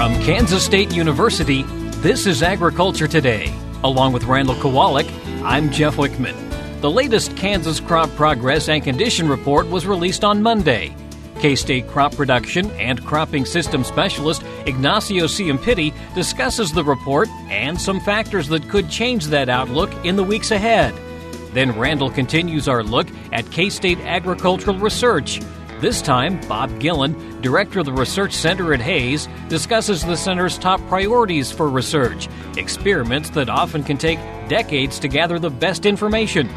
From Kansas State University, this is Agriculture Today. Along with Randall Kowalik, I'm Jeff Wichman. The latest Kansas Crop Progress and Condition Report was released on Monday. K-State Crop Production and Cropping System Specialist Ignacio Ciampitti discusses the report and some factors that could change that outlook in the weeks ahead. Then Randall continues our look at K-State agricultural research. This time, Bob Gillen, director of the Research Center at Hayes, discusses the center's top priorities for research, experiments that often can take decades to gather the best information.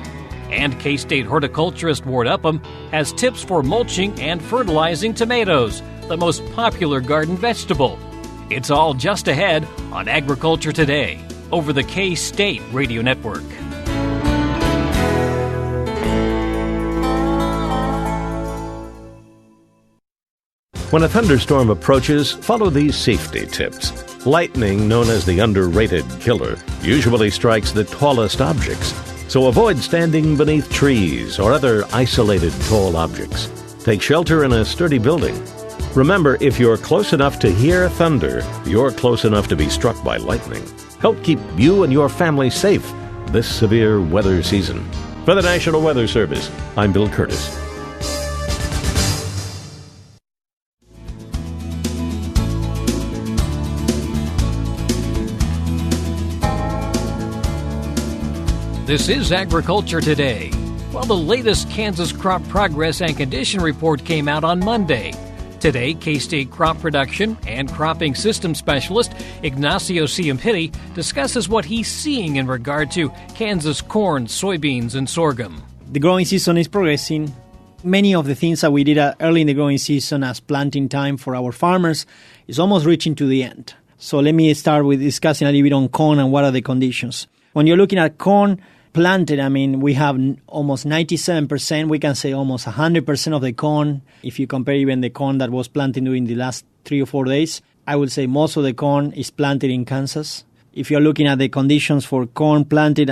And K-State horticulturist Ward Upham has tips for mulching and fertilizing tomatoes, the most popular garden vegetable. It's all just ahead on Agriculture Today over the K-State Radio Network. When a thunderstorm approaches, follow these safety tips. Lightning, known as the underrated killer, usually strikes the tallest objects, so avoid standing beneath trees or other isolated tall objects. Take shelter in a sturdy building. Remember, if you're close enough to hear thunder, you're close enough to be struck by lightning. Help keep you and your family safe this severe weather season. For the National Weather Service, I'm Bill Curtis. This is Agriculture Today. Well, the latest Kansas Crop Progress and Condition Report came out on Monday. Today, K-State Crop Production and Cropping System Specialist Ignacio Ciampitti discusses what he's seeing in regard to Kansas corn, soybeans, and sorghum. The growing season is progressing. Many of the things that we did early in the growing season as planting time for our farmers is almost reaching to the end. So let me start with discussing a little bit on corn and what are the conditions. When you're looking at corn planted, we have almost 97%, we can say almost 100% of the corn. If you compare even the corn that was planted during the last 3 or 4 days, I would say most of the corn is planted in Kansas. If you're looking at the conditions for corn planted,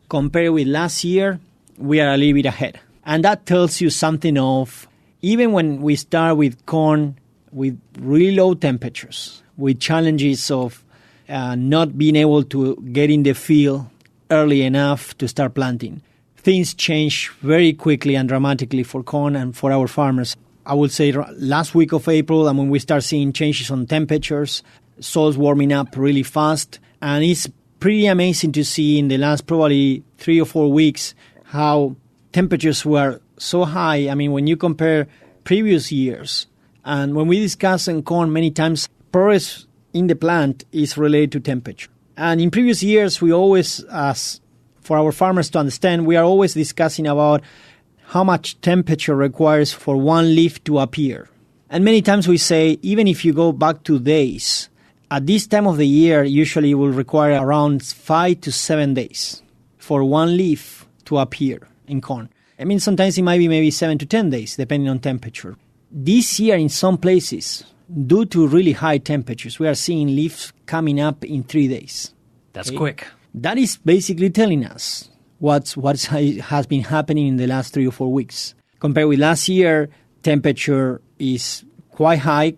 compared with last year, we are a little bit ahead. And that tells you something of, even when we start with corn with really low temperatures, with challenges of not being able to get in the field early enough to start planting, things change very quickly and dramatically for corn and for our farmers. I would say last week of April, when we start seeing changes on temperatures, soils warming up really fast, and it's pretty amazing to see in the last probably 3 or 4 weeks how temperatures were so high. When you compare previous years, and when we discuss in corn many times, progress in the plant is related to temperature. And in previous years, we always, for our farmers to understand, we are always discussing about how much temperature requires for one leaf to appear. And many times we say, even if you go back to days, at this time of the year, usually it will require around 5 to 7 days for one leaf to appear in corn. Sometimes it might be maybe 7 to 10 days, depending on temperature. This year, in some places, due to really high temperatures, we are seeing leaves coming up in 3 days. That's quick. That is basically telling us what has been happening in the last 3 or 4 weeks. Compared with last year, temperature is quite high,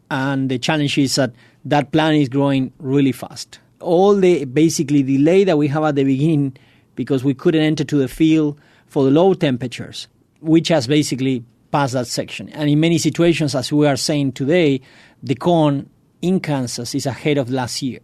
and the challenge is that plant is growing really fast. All the basically delay that we have at the beginning because we couldn't enter to the field for the low temperatures, which has basically past that section. And in many situations, as we are saying today, the corn in Kansas is ahead of last year.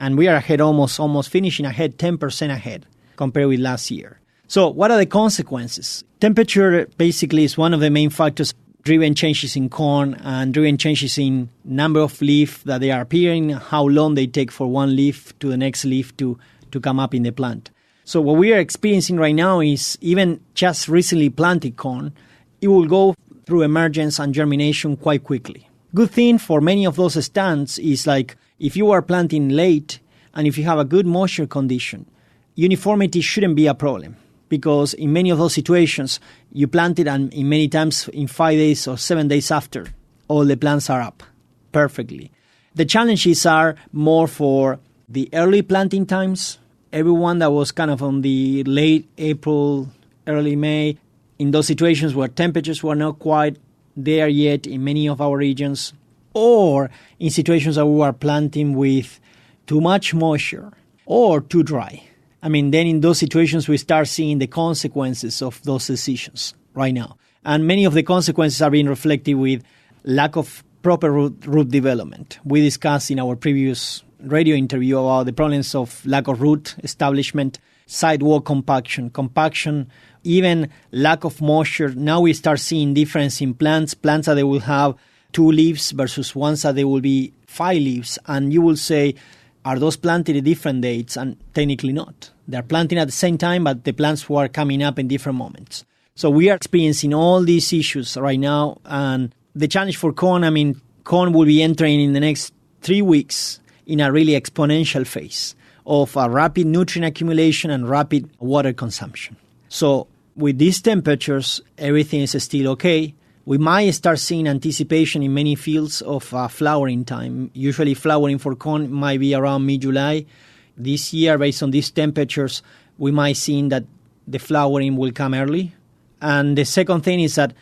And we are ahead, almost finishing ahead, 10% ahead compared with last year. So what are the consequences? Temperature basically is one of the main factors driven changes in corn and driven changes in number of leaves that they are appearing, how long they take for one leaf to the next leaf to come up in the plant. So what we are experiencing right now is even just recently planted corn, it will go through emergence and germination quite quickly. Good thing for many of those stands is like if you are planting late and if you have a good moisture condition, uniformity shouldn't be a problem because in many of those situations, you plant it and in many times in 5 days or 7 days after, all the plants are up perfectly. The challenges are more for the early planting times. Everyone that was kind of on the late April, early May, in those situations where temperatures were not quite there yet in many of our regions, or in situations that we are planting with too much moisture or too dry. Then in those situations, we start seeing the consequences of those decisions right now. And many of the consequences are being reflected with lack of proper root development. We discussed in our previous radio interview about the problems of lack of root establishment, sidewalk compaction, even lack of moisture. Now we start seeing difference in plants that they will have 2 leaves versus ones that they will be 5 leaves. And you will say, are those planted at different dates? And technically not. They're planting at the same time, but the plants were coming up in different moments. So we are experiencing all these issues right now. And the challenge for corn, corn will be entering in the next 3 weeks in a really exponential phase of a rapid nutrient accumulation and rapid water consumption. So with these temperatures, everything is still okay. We might start seeing anticipation in many fields of flowering time. Usually flowering for corn might be around mid-July. This year, based on these temperatures, we might see that the flowering will come early. And the second thing is that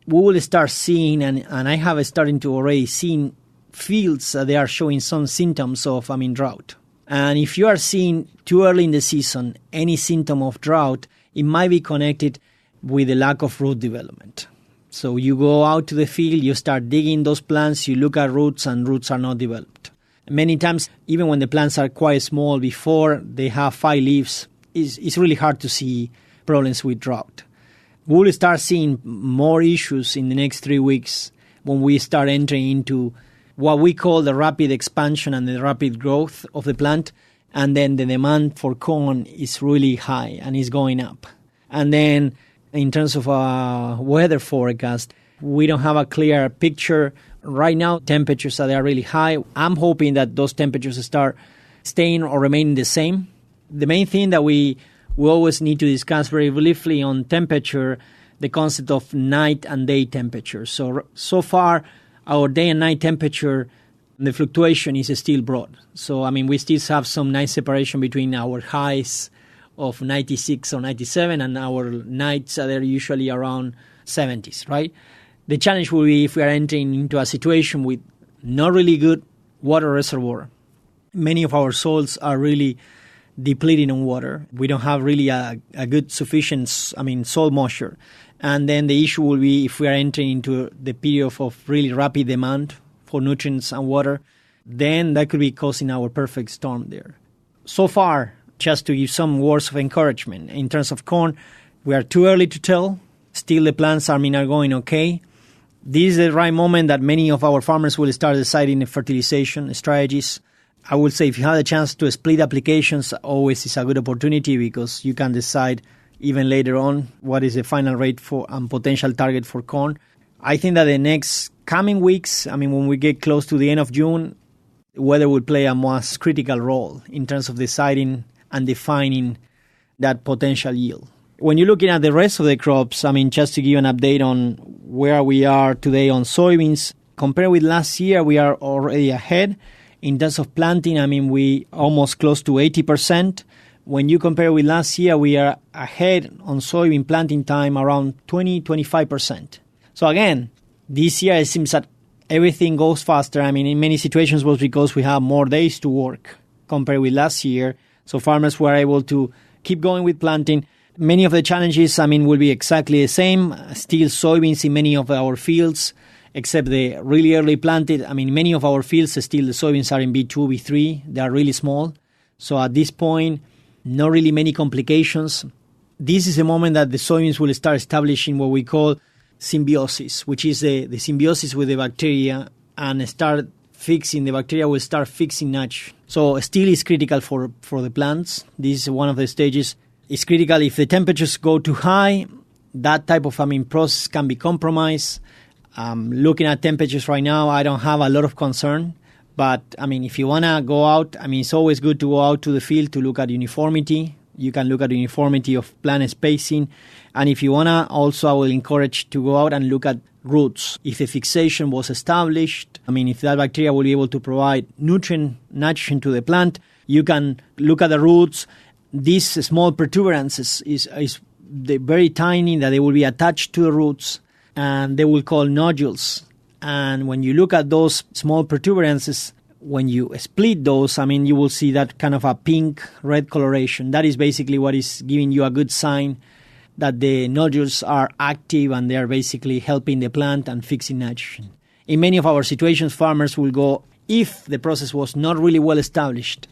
we will start seeing, and I have started to already see fields that they are showing some symptoms of drought. And if you are seeing too early in the season any symptom of drought, it might be connected with the lack of root development. So you go out to the field, you start digging those plants, you look at roots, and roots are not developed. Many times, even when the plants are quite small before they have 5 leaves, it's really hard to see problems with drought. We'll start seeing more issues in the next 3 weeks when we start entering into what we call the rapid expansion and the rapid growth of the plant. And then the demand for corn is really high and is going up. And then in terms of a weather forecast, we don't have a clear picture. Right now, temperatures are really high. I'm hoping that those temperatures start staying or remaining the same. The main thing that we always need to discuss very briefly on temperature, the concept of night and day temperature. So far, our day and night temperature, the fluctuation is still broad. So, we still have some nice separation between our highs of 96 or 97 and our nights that are usually around 70s, right? The challenge will be if we are entering into a situation with not really good water reservoir. Many of our soils are really depleting on water. We don't have really a good sufficient, soil moisture. And then the issue will be if we are entering into the period of really rapid demand for nutrients and water, then that could be causing our perfect storm there. So far, just to give some words of encouragement, in terms of corn, we are too early to tell. Still the plants are going okay. This is the right moment that many of our farmers will start deciding the fertilization strategies. I would say if you have a chance to split applications, always is a good opportunity because you can decide even later on what is the final rate for and potential target for corn. I think that the next coming weeks, when we get close to the end of June, weather will play a most critical role in terms of deciding and defining that potential yield. When you're looking at the rest of the crops, just to give you an update on where we are today on soybeans, compared with last year, we are already ahead. In terms of planting, we almost close to 80%. When you compare with last year, we are ahead on soybean planting time around 20-25%. So again, this year it seems that everything goes faster. In many situations was because we have more days to work compared with last year. So farmers were able to keep going with planting. Many of the challenges, will be exactly the same. Still soybeans in many of our fields, except the really early planted. Many of our fields, still the soybeans are in B2, B3. They are really small. So at this point, not really many complications. This is the moment that the soybeans will start establishing what we call symbiosis, which is the symbiosis with the bacteria, and start fixing, the bacteria will start fixing nitrogen. So still is critical for the plants. This is one of the stages. It's critical if the temperatures go too high, that type of process can be compromised. Looking at temperatures right now, I don't have a lot of concern. But, if you want to go out, it's always good to go out to the field to look at uniformity. You can look at the uniformity of plant spacing. And if you want to, also I will encourage to go out and look at roots. If a fixation was established, if that bacteria will be able to provide nitrogen to the plant, you can look at the roots. These small protuberances is very tiny, that they will be attached to the roots, and they will call nodules. And when you look at those small protuberances, when you split those, you will see that kind of a pink-red coloration. That is basically what is giving you a good sign that the nodules are active and they are basically helping the plant and fixing nitrogen. In many of our situations, farmers will go, if the process was not really well established,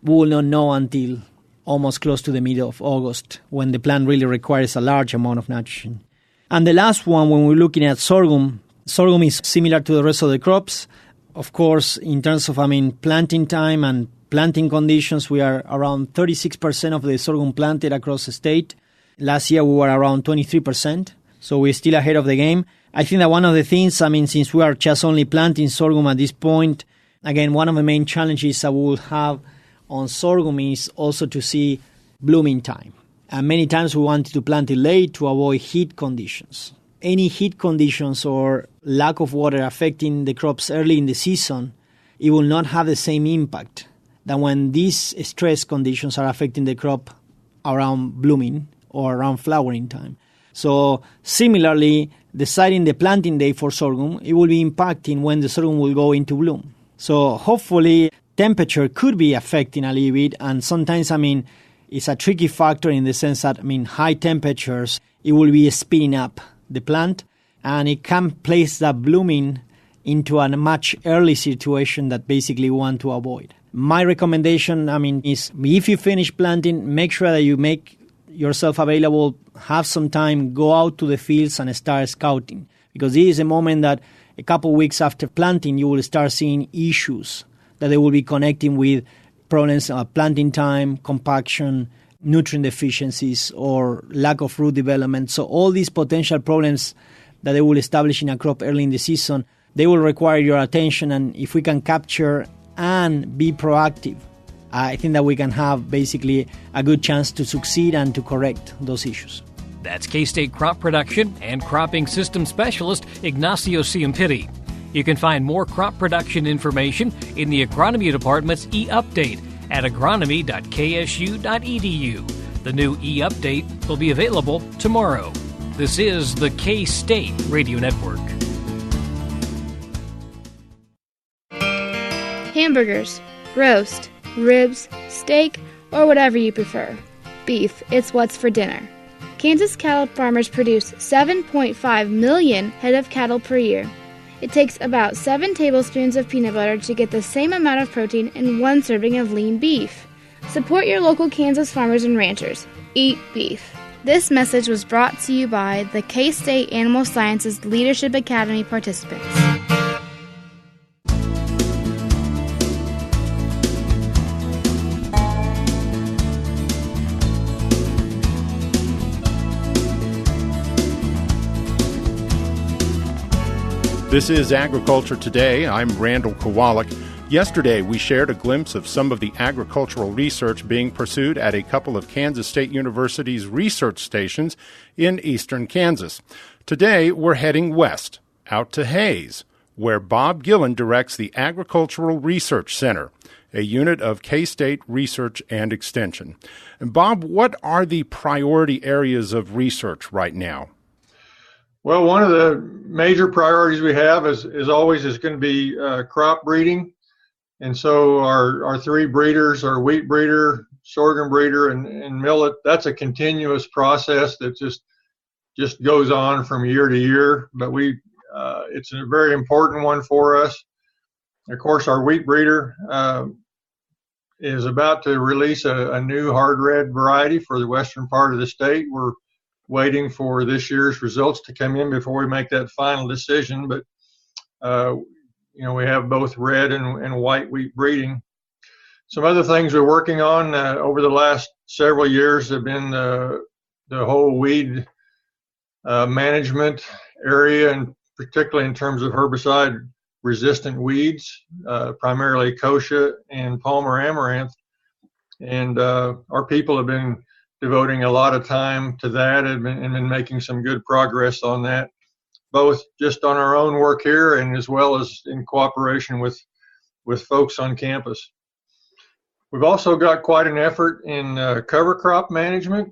we will not know until almost close to the middle of August, when the plant really requires a large amount of nitrogen. And the last one, when we're looking at sorghum is similar to the rest of the crops. Of course, in terms of planting time and planting conditions, we are around 36% of the sorghum planted across the state. Last year, we were around 23%, so we're still ahead of the game. I think that one of the things, since we are just only planting sorghum at this point, again, one of the main challenges that we will have on sorghum is also to see blooming time. And many times we wanted to plant it late to avoid heat conditions. Any heat conditions or lack of water affecting the crops early in the season, it will not have the same impact than when these stress conditions are affecting the crop around blooming or around flowering time. So similarly, deciding the planting day for sorghum, it will be impacting when the sorghum will go into bloom. So hopefully temperature could be affecting a little bit, and sometimes, it's a tricky factor in the sense that, high temperatures, it will be speeding up the plant, and it can place that blooming into a much early situation that basically we want to avoid. My recommendation, is if you finish planting, make sure that you make yourself available, have some time, go out to the fields and start scouting, because this is a moment that a couple of weeks after planting, you will start seeing issues that they will be connecting with problems of planting time, compaction, nutrient deficiencies, or lack of root development. So all these potential problems that they will establish in a crop early in the season, they will require your attention. And if we can capture and be proactive, I think that we can have basically a good chance to succeed and to correct those issues. That's K-State crop production and cropping system specialist Ignacio Ciampitti. You can find more crop production information in the Agronomy Department's e-update at agronomy.ksu.edu. The new e-update will be available tomorrow. This is the K-State Radio Network. Hamburgers, roast, ribs, steak, or whatever you prefer. Beef, it's what's for dinner. Kansas cattle farmers produce 7.5 million head of cattle per year. It takes about 7 tablespoons of peanut butter to get the same amount of protein in 1 serving of lean beef. Support your local Kansas farmers and ranchers. Eat beef. This message was brought to you by the K-State Animal Sciences Leadership Academy participants. This is Agriculture Today. I'm Randall Kowalik. Yesterday, we shared a glimpse of some of the agricultural research being pursued at a couple of Kansas State University's research stations in eastern Kansas. Today, we're heading west, out to Hays, where Bob Gillen directs the Agricultural Research Center, a unit of K-State Research and Extension. And Bob, what are the priority areas of research right now? Well, one of the major priorities we have is going to be crop breeding. And so our 3 breeders, our wheat breeder, sorghum breeder, and millet, that's a continuous process that just goes on from year to year. But it's a very important one for us. Of course, our wheat breeder is about to release a new hard red variety for the western part of the state. We're waiting for this year's results to come in before we make that final decision. But, we have both red and white wheat breeding. Some other things we're working on over the last several years have been the whole weed management area, and particularly in terms of herbicide-resistant weeds, primarily kochia and Palmer amaranth. And our people have been devoting a lot of time to that and been making some good progress on that, both just on our own work here and as well as in cooperation with folks on campus. We've also got quite an effort in cover crop management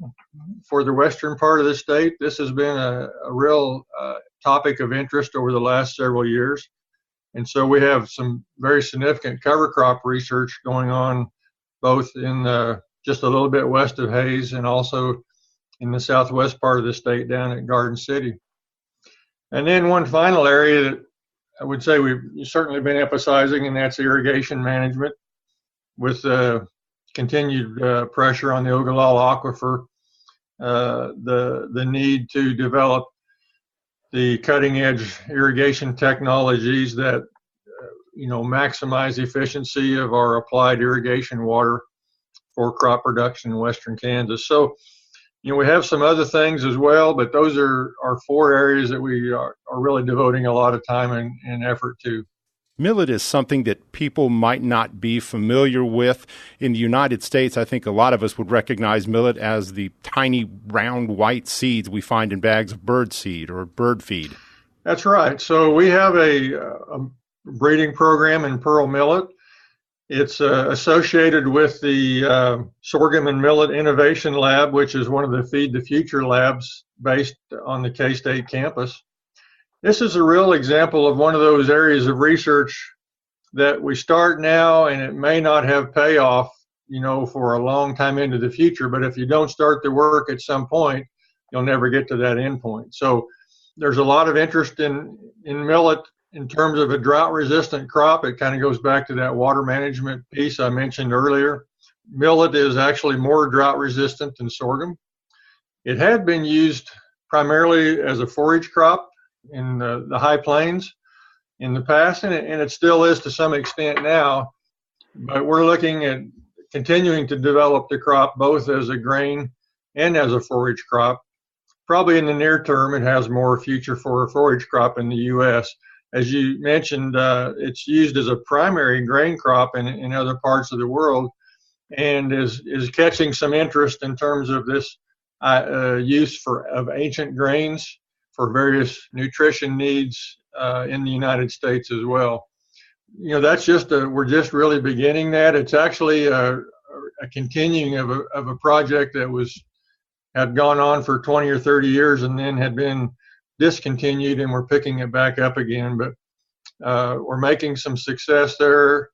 for the western part of the state. This has been a real topic of interest over the last several years. And so we have some very significant cover crop research going on, both in just a little bit west of Hays and also in the southwest part of the state down at Garden City. And then one final area that I would say we've certainly been emphasizing, and that's irrigation management, with continued pressure on the Ogallala Aquifer, the need to develop the cutting edge irrigation technologies that maximize the efficiency of our applied irrigation water for crop production in western Kansas. So we have some other things as well, but those are our four areas that we are really devoting a lot of time and effort to. Millet is something that people might not be familiar with. In the United States, I think a lot of us would recognize millet as the tiny, round, white seeds we find in bags of bird seed or bird feed. That's right. So we have a breeding program in pearl millet. It's associated with the Sorghum and Millet Innovation Lab, which is one of the Feed the Future labs based on the K-State campus. This is a real example of one of those areas of research that we start now and it may not have payoff, for a long time into the future. But if you don't start the work at some point, you'll never get to that end point. So there's a lot of interest in millet in terms of a drought-resistant crop. It kind of goes back to that water management piece I mentioned earlier. Millet is actually more drought-resistant than sorghum. It had been used primarily as a forage crop in the high plains in the past, and it still is to some extent now. But we're looking at continuing to develop the crop both as a grain and as a forage crop. Probably in the near term, it has more future for a forage crop in the U.S. As you mentioned, it's used as a primary grain crop in other parts of the world, and is catching some interest in terms of this use of ancient grains for various nutrition needs in the United States as well. That's we're just really beginning that. It's actually a continuing of a project that had gone on for 20 or 30 years and then had been discontinued, and we're picking it back up again. But we're making some success there,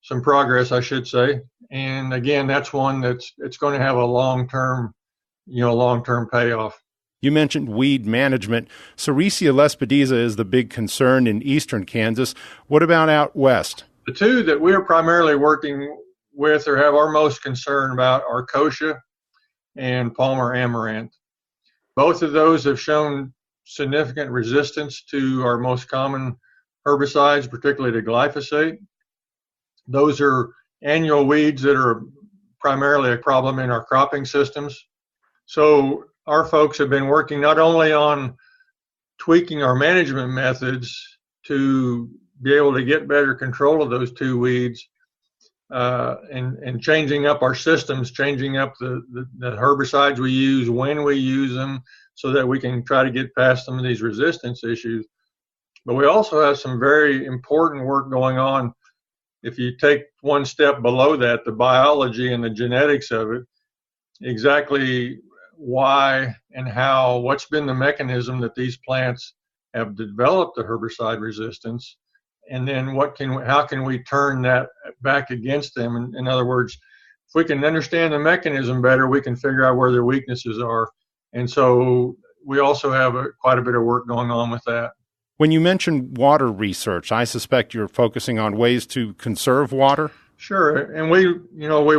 some progress, I should say. And again, that's one it's going to have a long-term payoff. You mentioned weed management. Sericea lespedeza is the big concern in eastern Kansas. What about out west? The two that we're primarily working with or have our most concern about are kochia and Palmer amaranth. Both of those have shown significant resistance to our most common herbicides, particularly to glyphosate. Those are annual weeds that are primarily a problem in our cropping systems. So our folks have been working not only on tweaking our management methods to be able to get better control of those two weeds, and changing up our systems, changing up the herbicides we use, when we use them, so that we can try to get past some of these resistance issues. But we also have some very important work going on. If you take one step below that, the biology and the genetics of it, exactly why and how, what's been the mechanism that these plants have developed the herbicide resistance, and then how can we turn that back against them? In other words, if we can understand the mechanism better, we can figure out where their weaknesses are. And so we also have quite a bit of work going on with that. When you mention water research, I suspect you're focusing on ways to conserve water? Sure. And we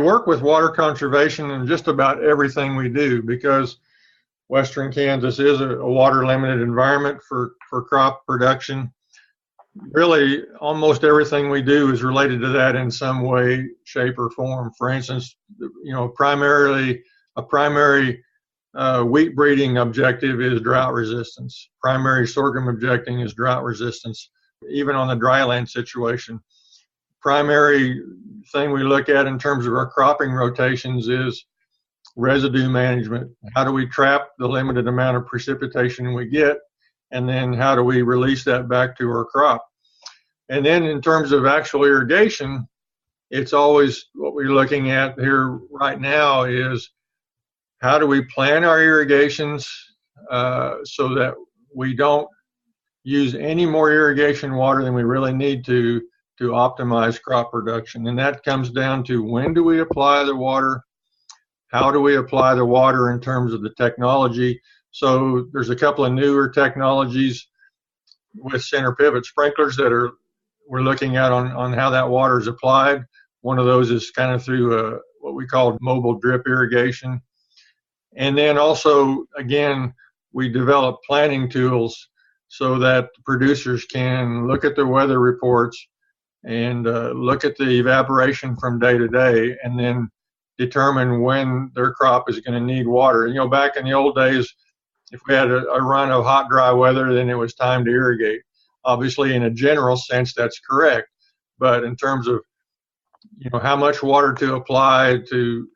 work with water conservation in just about everything we do, because western Kansas is a water-limited environment for crop production. Really, almost everything we do is related to that in some way, shape, or form. For instance, a primary wheat breeding objective is drought resistance. Primary sorghum objective is drought resistance, even on the dryland situation. Primary thing we look at in terms of our cropping rotations is residue management. How do we trap the limited amount of precipitation we get, and then how do we release that back to our crop? And then in terms of actual irrigation, it's always what we're looking at here right now is how do we plan our irrigations so that we don't use any more irrigation water than we really need to optimize crop production. And that comes down to when do we apply the water? How do we apply the water in terms of the technology? So there's a couple of newer technologies with center pivot sprinklers that we're looking at on how that water is applied. One of those is kind of through what we call mobile drip irrigation. And then also, again, we develop planning tools so that producers can look at their weather reports and look at the evaporation from day to day, and then determine when their crop is going to need water. You know, back in the old days, if we had a run of hot, dry weather, then it was time to irrigate. Obviously, in a general sense, that's correct. But in terms of, you know, how much water to apply to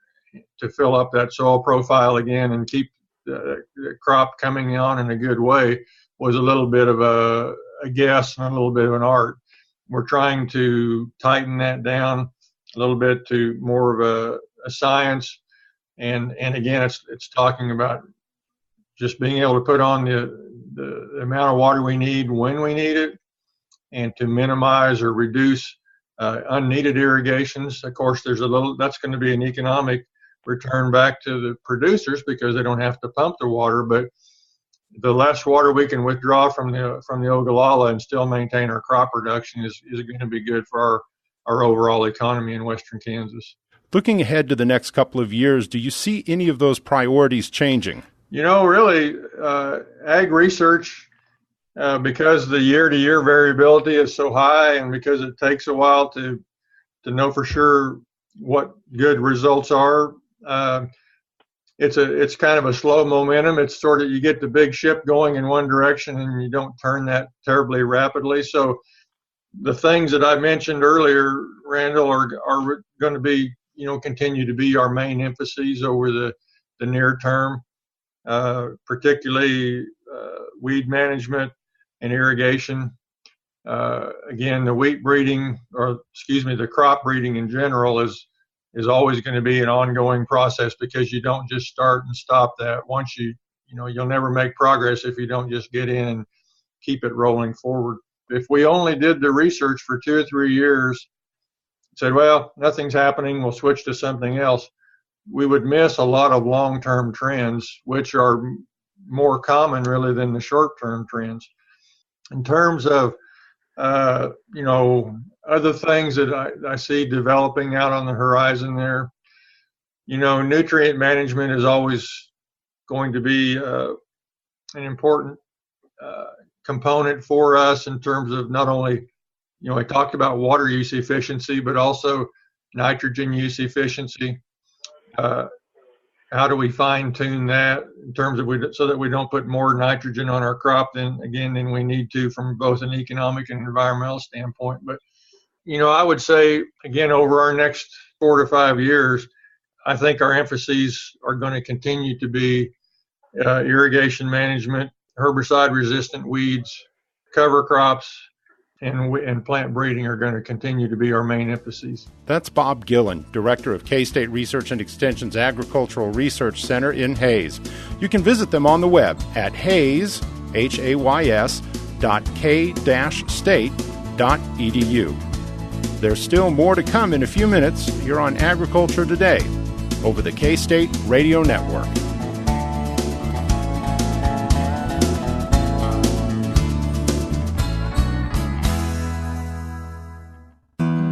fill up that soil profile again and keep the crop coming on in a good way was a little bit of a guess and a little bit of an art. We're trying to tighten that down a little bit to more of a science, and again, it's talking about just being able to put on the amount of water we need when we need it, and to minimize or reduce unneeded irrigations. Of course, that's going to be an economic return back to the producers because they don't have to pump the water, but the less water we can withdraw from the Ogallala and still maintain our crop production is going to be good for our overall economy in western Kansas. Looking ahead to the next couple of years, do you see any of those priorities changing? You know, really, ag research, because the year-to-year variability is so high and because it takes a while to know for sure what good results are, it's kind of a slow momentum. It's sort of, you get the big ship going in one direction and you don't turn that terribly rapidly. So the things that I mentioned earlier, Randall, are going to be, you know, continue to be our main emphases over the near term, particularly weed management and irrigation. Again, the crop breeding in general is always going to be an ongoing process because you don't just start and stop that. Once you'll never make progress if you don't just get in and keep it rolling forward. If we only did the research for 2 or 3 years, said, well, nothing's happening, we'll switch to something else, we would miss a lot of long-term trends, which are more common really than the short-term trends. In terms of, other things that I see developing out on the horizon there, you know, nutrient management is always going to be an important component for us in terms of not only, you know, I talked about water use efficiency, but also nitrogen use efficiency. How do we fine tune that in terms of so that we don't put more nitrogen on our crop than we need to from both an economic and environmental standpoint. But, you know, I would say, again, over our next 4 to 5 years, I think our emphases are going to continue to be irrigation management, herbicide-resistant weeds, cover crops, and plant breeding are going to continue to be our main emphases. That's Bob Gillen, Director of K-State Research and Extension's Agricultural Research Center in Hays. You can visit them on the web at hays, hays.k-state.edu. There's still more to come in a few minutes here on Agriculture Today over the K-State Radio Network.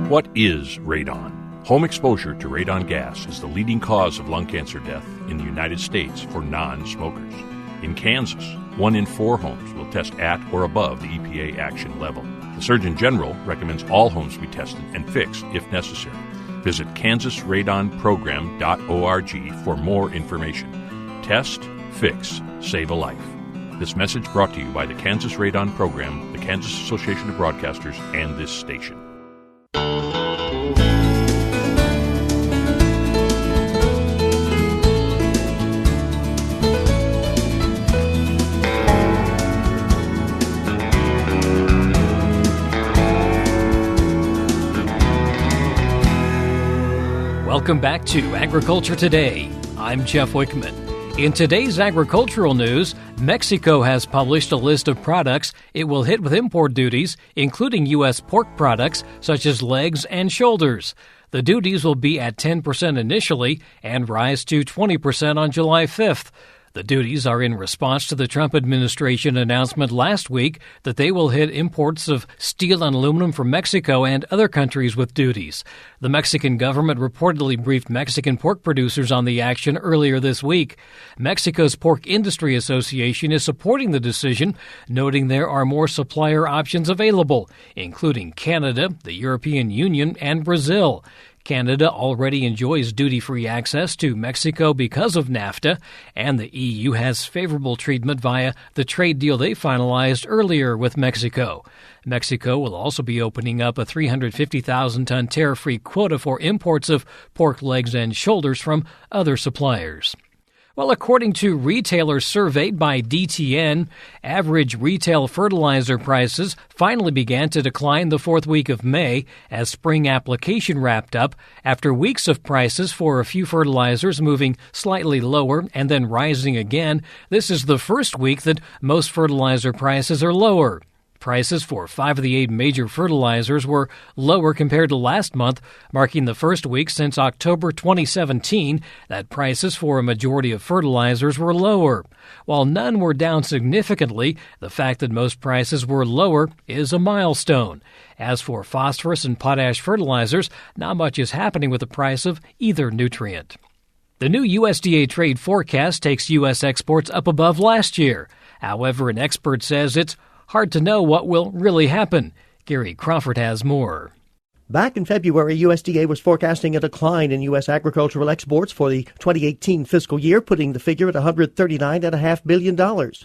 What is radon? Home exposure to radon gas is the leading cause of lung cancer death in the United States for non-smokers. In Kansas, 1 in 4 homes will test at or above the EPA action level. The Surgeon General recommends all homes be tested and fixed if necessary. Visit kansasradonprogram.org for more information. Test, fix, save a life. This message brought to you by the Kansas Radon Program, the Kansas Association of Broadcasters, and this station. Welcome back to Agriculture Today. I'm Jeff Wichman. In today's agricultural news, Mexico has published a list of products it will hit with import duties, including U.S. pork products such as legs and shoulders. The duties will be at 10% initially and rise to 20% on July 5th. The duties are in response to the Trump administration announcement last week that they will hit imports of steel and aluminum from Mexico and other countries with duties. The Mexican government reportedly briefed Mexican pork producers on the action earlier this week. Mexico's Pork Industry Association is supporting the decision, noting there are more supplier options available, including Canada, the European Union, and Brazil. Canada already enjoys duty-free access to Mexico because of NAFTA, and the EU has favorable treatment via the trade deal they finalized earlier with Mexico. Mexico will also be opening up a 350,000-ton tariff-free quota for imports of pork legs and shoulders from other suppliers. Well, according to retailers surveyed by DTN, average retail fertilizer prices finally began to decline the fourth week of May as spring application wrapped up after weeks of prices for a few fertilizers moving slightly lower and then rising again. This is the first week that most fertilizer prices are lower. Prices for 5 of the 8 major fertilizers were lower compared to last month, marking the first week since October 2017 that prices for a majority of fertilizers were lower. While none were down significantly, the fact that most prices were lower is a milestone. As for phosphorus and potash fertilizers, not much is happening with the price of either nutrient. The new USDA trade forecast takes U.S. exports up above last year. However, an expert says it's hard to know what will really happen. Gary Crawford has more. Back in February, USDA was forecasting a decline in U.S. agricultural exports for the 2018 fiscal year, putting the figure at $139.5 billion.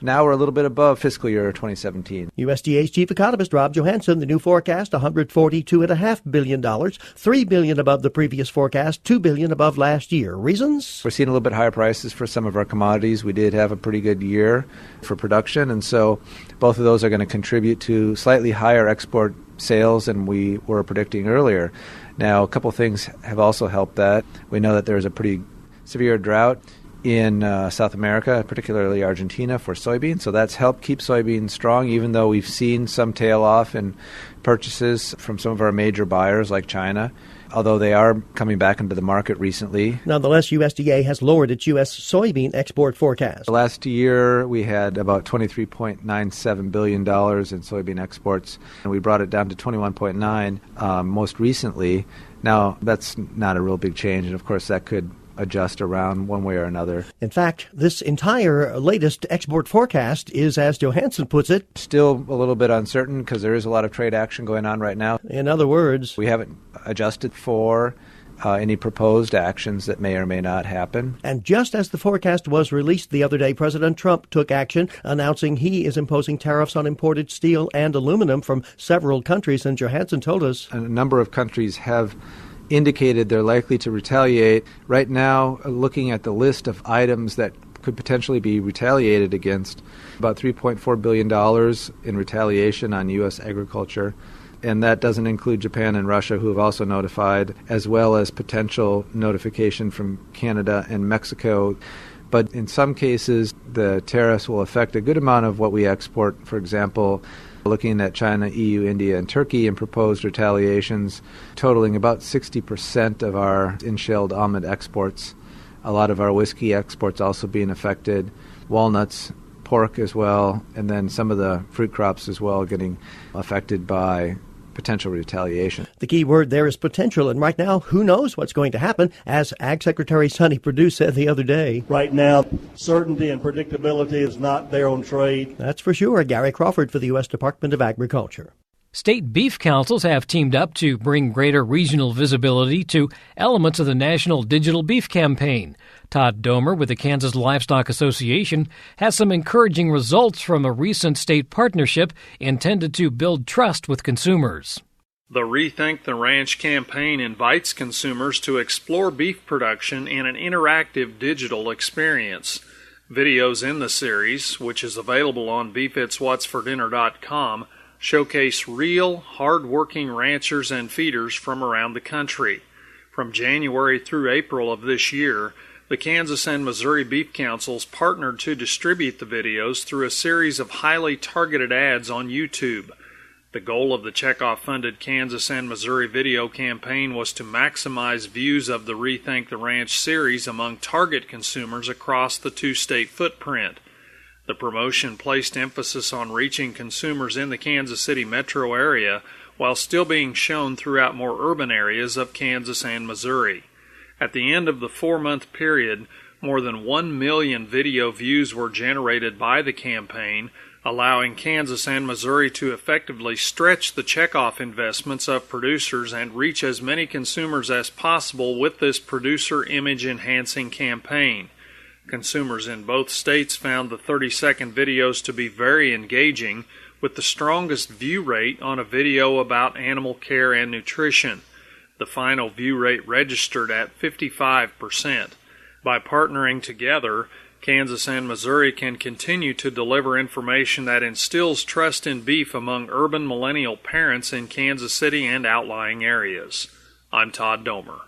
Now we're a little bit above fiscal year 2017. USDA's chief economist, Rob Johansson, the new forecast, $142.5 billion, $3 billion above the previous forecast, $2 billion above last year. Reasons? We're seeing a little bit higher prices for some of our commodities. We did have a pretty good year for production, and so both of those are going to contribute to slightly higher export sales than we were predicting earlier. Now, a couple things have also helped that. We know that there's a pretty severe drought in South America, particularly Argentina, for soybeans. So that's helped keep soybeans strong, even though we've seen some tail off in purchases from some of our major buyers like China, although they are coming back into the market recently. Nonetheless, USDA has lowered its U.S. soybean export forecast. Last year, we had about $23.97 billion in soybean exports, and we brought it down to $21.9 most recently. Now, that's not a real big change, and of course that could adjust around one way or another. In fact, this entire latest export forecast is, as Johansson puts it, still a little bit uncertain because there is a lot of trade action going on right now. In other words, we haven't adjusted for any proposed actions that may or may not happen. And just as the forecast was released the other day, President Trump took action, announcing he is imposing tariffs on imported steel and aluminum from several countries. And Johansson told us a number of countries have indicated they're likely to retaliate. Right now, looking at the list of items that could potentially be retaliated against, about $3.4 billion in retaliation on U.S. agriculture. And that doesn't include Japan and Russia, who have also notified, as well as potential notification from Canada and Mexico. But in some cases, the tariffs will affect a good amount of what we export. For example, looking at China, EU, India, and Turkey, and proposed retaliations totaling about 60% of our in-shelled almond exports. A lot of our whiskey exports also being affected, walnuts, pork as well, and then some of the fruit crops as well getting affected by potential retaliation. The key word there is potential, and right now, who knows what's going to happen, as Ag Secretary Sonny Perdue said the other day. Right now, certainty and predictability is not there on trade. That's for sure. Gary Crawford for the U.S. Department of Agriculture. State beef councils have teamed up to bring greater regional visibility to elements of the National Digital Beef Campaign. Todd Domer with the Kansas Livestock Association has some encouraging results from a recent state partnership intended to build trust with consumers. The Rethink the Ranch campaign invites consumers to explore beef production in an interactive digital experience. Videos in the series, which is available on beefitswhatsfordinner.com, showcase real, hard-working ranchers and feeders from around the country. From January through April of this year, The Kansas and Missouri Beef Councils partnered to distribute the videos through a series of highly targeted ads on YouTube. The goal of the checkoff-funded Kansas and Missouri video campaign was to maximize views of the Rethink the Ranch series among target consumers across the two-state footprint. The promotion placed emphasis on reaching consumers in the Kansas City metro area while still being shown throughout more urban areas of Kansas and Missouri. At the end of the 4-month period, more than 1 million video views were generated by the campaign, allowing Kansas and Missouri to effectively stretch the checkoff investments of producers and reach as many consumers as possible with this producer image-enhancing campaign. Consumers in both states found the 30-second videos to be very engaging, with the strongest view rate on a video about animal care and nutrition. The final view rate registered at 55%. By partnering together, Kansas and Missouri can continue to deliver information that instills trust in beef among urban millennial parents in Kansas City and outlying areas. I'm Todd Domer.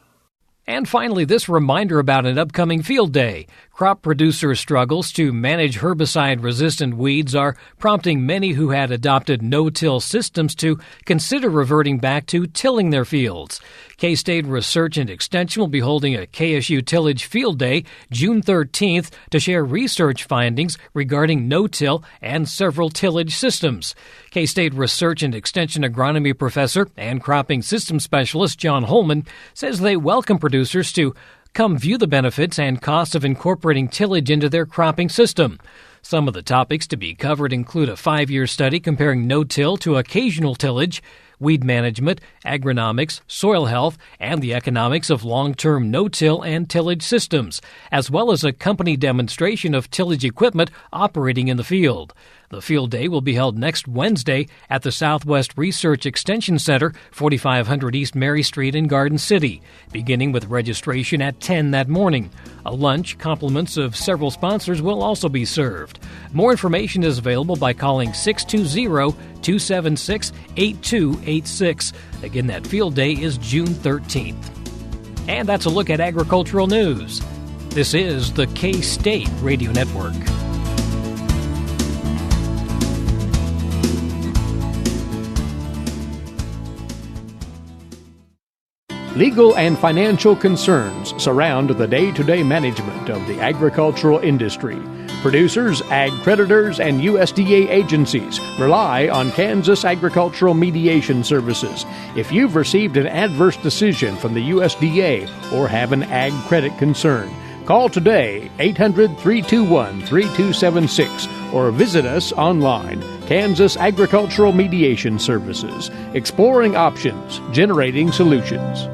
And finally, this reminder about an upcoming field day. Crop producer struggles to manage herbicide-resistant weeds are prompting many who had adopted no-till systems to consider reverting back to tilling their fields. K-State Research and Extension will be holding a KSU Tillage Field Day June 13th to share research findings regarding no-till and several tillage systems. K-State Research and Extension Agronomy Professor and Cropping System Specialist John Holman says they welcome producers to come view the benefits and costs of incorporating tillage into their cropping system. Some of the topics to be covered include a 5-year study comparing no-till to occasional tillage, weed management, agronomics, soil health, and the economics of long-term no-till and tillage systems, as well as a company demonstration of tillage equipment operating in the field. The field day will be held next Wednesday at the Southwest Research Extension Center, 4500 East Mary Street in Garden City, beginning with registration at 10 that morning. A lunch, compliments of several sponsors will also be served. More information is available by calling 620-276-8286. Again, that field day is June 13th. And that's a look at agricultural news. This is the K-State Radio Network. Legal and financial concerns surround the day-to-day management of the agricultural industry. Producers, ag creditors, and USDA agencies rely on Kansas Agricultural Mediation Services. If you've received an adverse decision from the USDA or have an ag credit concern, call today 800-321-3276 or visit us online. Kansas Agricultural Mediation Services, exploring options, generating solutions.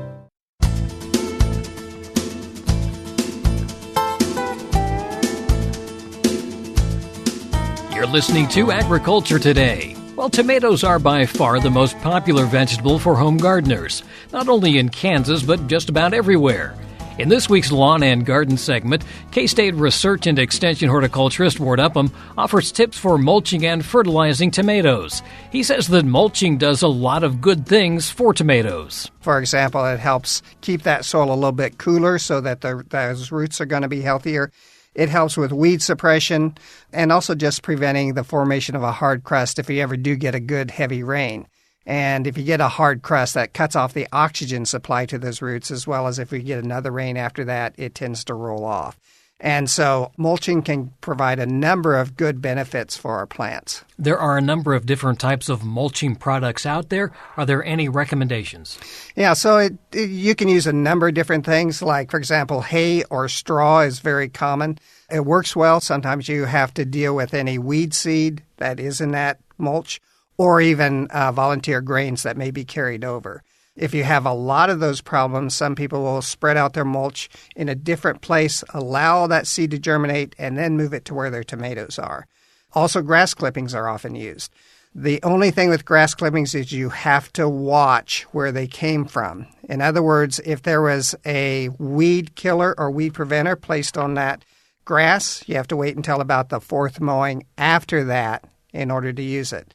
You're listening to Agriculture Today. Well, tomatoes are by far the most popular vegetable for home gardeners, not only in Kansas, but just about everywhere. In this week's Lawn and Garden segment, K-State Research and Extension horticulturist Ward Upham offers tips for mulching and fertilizing tomatoes. He says that mulching does a lot of good things for tomatoes. For example, it helps keep that soil a little bit cooler so that those roots are going to be healthier. It helps with weed suppression and also just preventing the formation of a hard crust if you ever do get a good heavy rain. And if you get a hard crust, that cuts off the oxygen supply to those roots, as well as if we get another rain after that, it tends to roll off. And so mulching can provide a number of good benefits for our plants. There are a number of different types of mulching products out there. Are there any recommendations? Yeah, so you can use a number of different things. Like, for example, hay or straw is very common. It works well. Sometimes you have to deal with any weed seed that is in that mulch, or even volunteer grains that may be carried over. If you have a lot of those problems, some people will spread out their mulch in a different place, allow that seed to germinate, and then move it to where their tomatoes are. Also, grass clippings are often used. The only thing with grass clippings is you have to watch where they came from. In other words, if there was a weed killer or weed preventer placed on that grass, you have to wait until about the fourth mowing after that in order to use it.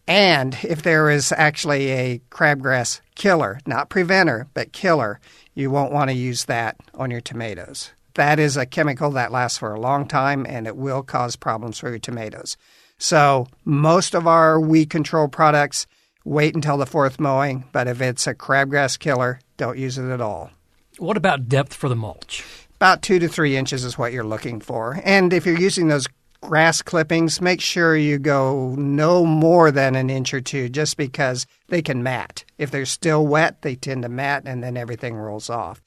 And if there is actually a crabgrass killer, not preventer, but killer, you won't want to use that on your tomatoes. that is a chemical that lasts for a long time, and it will cause problems for your tomatoes. So most of our weed control products, wait until the fourth mowing, but if it's a crabgrass killer, don't use it at all. What about depth for the mulch? About 2 to 3 inches is what you're looking for. And if you're using those grass clippings, make sure you go no more than an inch or two, just because they can mat. If they're still wet, they tend to mat, and then everything rolls off.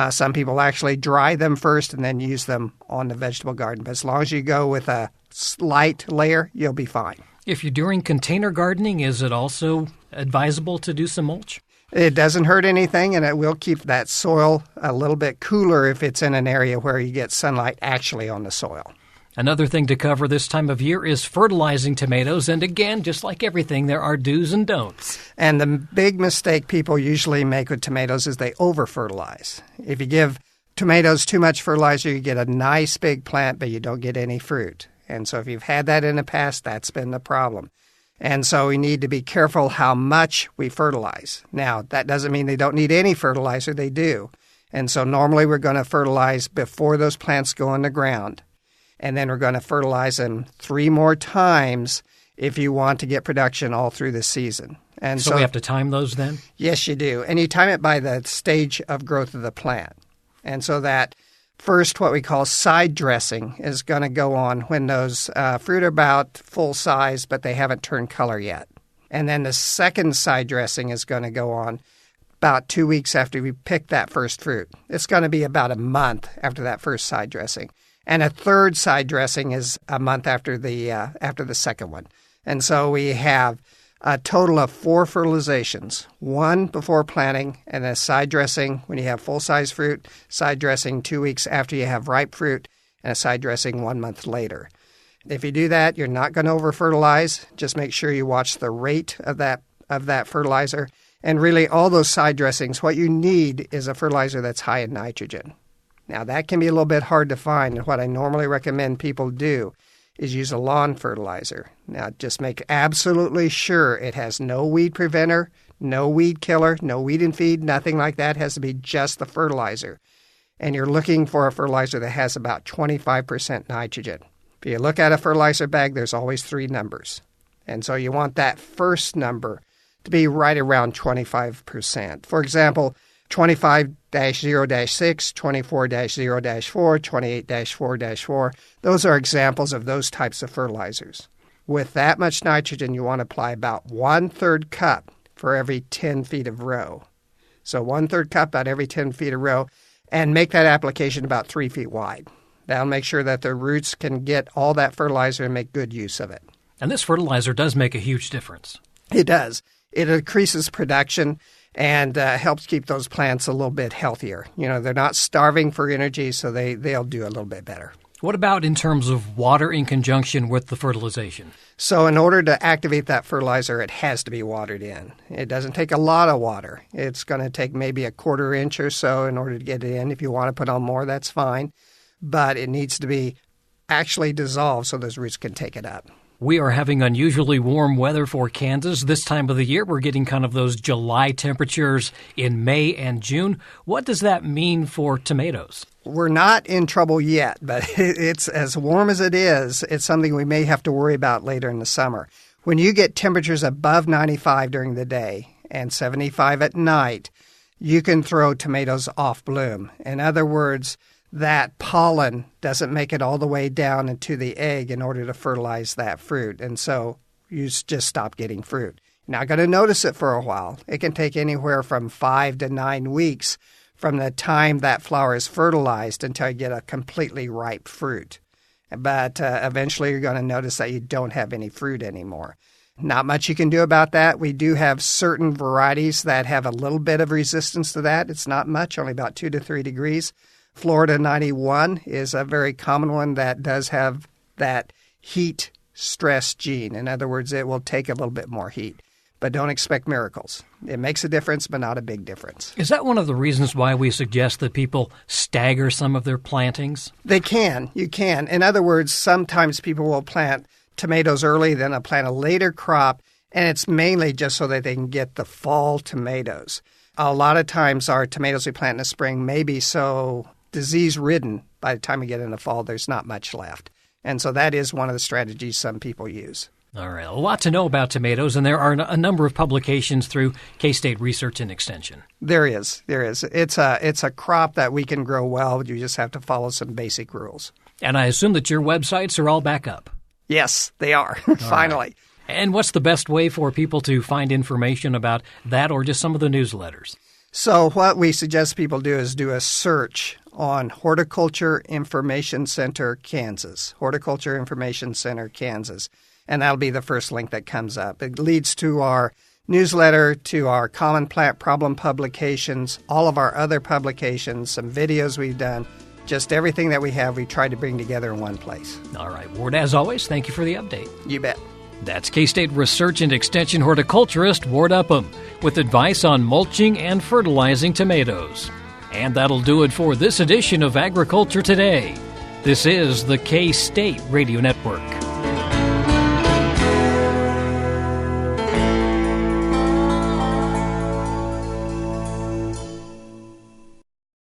Some people actually dry them first and then use them on the vegetable garden. But as long as you go with a slight layer, you'll be fine. If you're doing container gardening, is it also advisable to do some mulch? It doesn't hurt anything, and it will keep that soil a little bit cooler if it's in an area where you get sunlight actually on the soil. Another thing to cover this time of year is fertilizing tomatoes. And again, just like everything, there are do's and don'ts. And the big mistake people usually make with tomatoes is they over-fertilize. If you give tomatoes too much fertilizer, you get a nice big plant, but you don't get any fruit. And so if you've had that in the past, that's been the problem. And so we need to be careful how much we fertilize. Now, that doesn't mean they don't need any fertilizer. They do. And so normally we're going to fertilize before those plants go in the ground. And then we're going to fertilize them 3 more times if you want to get production all through the season. And so we have to time those then? Yes, you do. And you time it by the stage of growth of the plant. And so that first, what we call side dressing, is going to go on when those fruit are about full size, but they haven't turned color yet. And then the second side dressing is going to go on about 2 weeks after we pick that first fruit. It's going to be about a month after that first side dressing. And a third side dressing is a month after the second one. And so we have a total of 4 fertilizations, 1 before planting, and a side dressing when you have full-size fruit, side dressing 2 weeks after you have ripe fruit, and a side dressing 1 month later. If you do that, you're not going to over-fertilize. Just make sure you watch the rate of that fertilizer. And really, all those side dressings, what you need is a fertilizer that's high in nitrogen. Now, that can be a little bit hard to find, and what I normally recommend people do is use a lawn fertilizer. Now, just make absolutely sure it has no weed preventer, no weed killer, no weed and feed, nothing like that. It has to be just the fertilizer. And you're looking for a fertilizer that has about 25% nitrogen. If you look at a fertilizer bag, there's always 3 numbers. And so you want that first number to be right around 25%. For example, 25-0-6, 24-0-4, 28-4-4. Those are examples of those types of fertilizers. With that much nitrogen, you want to apply about 1/3 cup for every 10 feet of row. So 1/3 cup about every 10 feet of row, and make that application about 3 feet wide. That'll make sure that the roots can get all that fertilizer and make good use of it. And this fertilizer does make a huge difference. It does. It increases production and helps keep those plants a little bit healthier. You know, they're not starving for energy, so they'll do a little bit better. What about in terms of water in conjunction with the fertilization? So in order to activate that fertilizer, it has to be watered in. It doesn't take a lot of water. It's going to take maybe a 1/4 inch or so in order to get it in. If you want to put on more, that's fine. But it needs to be actually dissolved so those roots can take it up. We are having unusually warm weather for Kansas this time of the year. We're getting kind of those July temperatures in May and June. What does that mean for tomatoes? We're not in trouble yet, but it's as warm as it is. It's something we may have to worry about later in the summer. When you get temperatures above 95 during the day and 75 at night, you can throw tomatoes off bloom. In other words, that pollen doesn't make it all the way down into the egg in order to fertilize that fruit. And so you just stop getting fruit. You're not going to notice it for a while. It can take anywhere from 5 to 9 weeks from the time that flower is fertilized until you get a completely ripe fruit. But eventually you're going to notice that you don't have any fruit anymore. Not much you can do about that. We do have certain varieties that have a little bit of resistance to that. It's not much, only about 2 to 3 degrees. Florida 91 is a very common one that does have that heat stress gene. In other words, it will take a little bit more heat. But don't expect miracles. It makes a difference, but not a big difference. Is that one of the reasons why we suggest that people stagger some of their plantings? They can. You can. In other words, sometimes people will plant tomatoes early, then they'll plant a later crop, and it's mainly just so that they can get the fall tomatoes. A lot of times our tomatoes we plant in the spring may be so disease-ridden by the time we get into fall, there's not much left. And so that is one of the strategies some people use. All right. A lot to know about tomatoes, and there are a number of publications through K-State Research and Extension. There is. It's a crop that we can grow well. You just have to follow some basic rules. And I assume that your websites are all back up. Yes, they are. Finally. Right. And what's the best way for people to find information about that or just some of the newsletters? So what we suggest people do is do a search on Horticulture Information Center, Kansas. Horticulture Information Center, Kansas. And that'll be the first link that comes up. It leads to our newsletter, to our Common Plant Problem publications, all of our other publications, some videos we've done. Just everything that we have, we try to bring together in one place. All right, Ward, as always, thank you for the update. You bet. That's K-State Research and Extension horticulturist Ward Upham with advice on mulching and fertilizing tomatoes. And that'll do it for this edition of Agriculture Today. This is the K-State Radio Network.